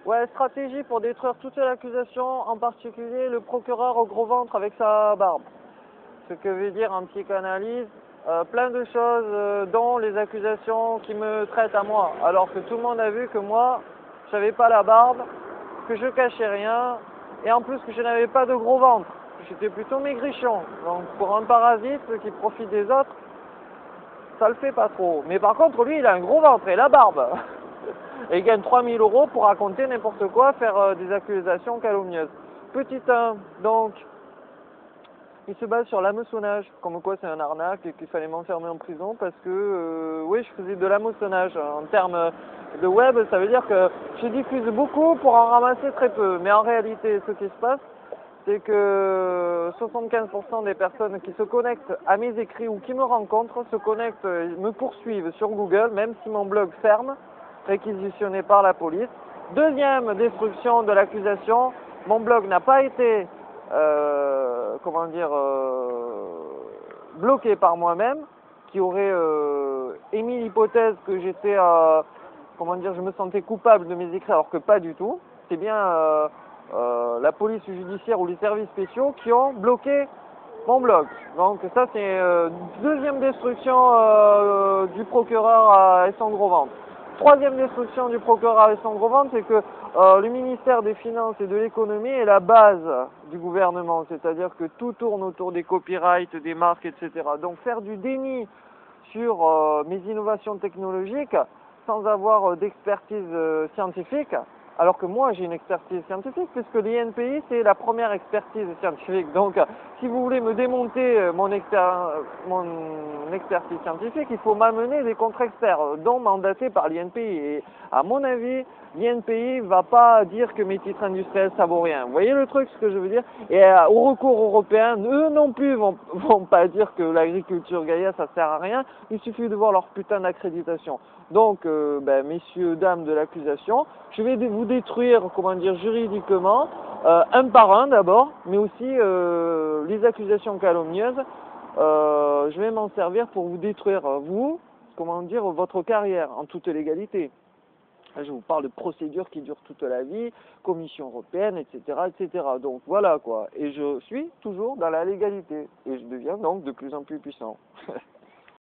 Ouais, stratégie pour détruire toute l'accusation, en particulier le procureur au gros ventre avec sa barbe. Ce que veut dire en psychanalyse, plein de choses, dont les accusations qui me traitent à moi. Alors que tout le monde a vu que moi, j'avais pas la barbe, que je cachais rien, et en plus que je n'avais pas de gros ventre. J'étais plutôt maigrichon. Donc pour un parasite qui profite des autres, ça le fait pas trop. Mais par contre, lui, il a un gros ventre et la barbe. Et il gagne 3000 € pour raconter n'importe quoi, faire des accusations calomnieuses. Petit 1, donc, il se base sur l'hameçonnage, comme quoi c'est un arnaque et qu'il fallait m'enfermer en prison parce que, oui, je faisais de l'hameçonnage. En termes de web, ça veut dire que je diffuse beaucoup pour en ramasser très peu. Mais en réalité, ce qui se passe, c'est que 75% des personnes qui se connectent à mes écrits ou qui me rencontrent se connectent, me poursuivent sur Google, même si mon blog ferme, réquisitionné par la police. Deuxième destruction de l'accusation, mon blog n'a pas été, bloqué par moi-même, qui aurait émis l'hypothèse que j'étais, je me sentais coupable de mes écrits, alors que pas du tout. C'est bien la police judiciaire ou les services spéciaux qui ont bloqué mon blog. Donc ça c'est deuxième destruction du procureur et son gros ventre. Troisième destruction du procureur et son gros ventre, c'est que le ministère des Finances et de l'Économie est la base du gouvernement, c'est-à-dire que tout tourne autour des copyrights, des marques, etc. Donc faire du déni sur mes innovations technologiques sans avoir d'expertise scientifique, alors que moi j'ai une expertise scientifique, puisque l'INPI c'est la première expertise scientifique. Donc si vous voulez me démonter mon expertise scientifique, il faut m'amener des contre-experts, dont mandatés par l'INPI. Et à mon avis, l'INPI ne va pas dire que mes titres industriels ça vaut rien. Vous voyez le truc, ce que je veux dire? Et au recours européen, eux non plus vont pas dire que l'agriculture Gaïa ça sert à rien. Il suffit de voir leur putain d'accréditation. Donc, messieurs, dames de l'accusation, je vais vous détruire, juridiquement, un par un d'abord, mais aussi les accusations calomnieuses. Je vais m'en servir pour vous détruire, votre carrière en toute légalité. Je vous parle de procédures qui durent toute la vie, Commission européenne, etc., etc. Donc voilà quoi. Et je suis toujours dans la légalité. Et je deviens donc de plus en plus puissant.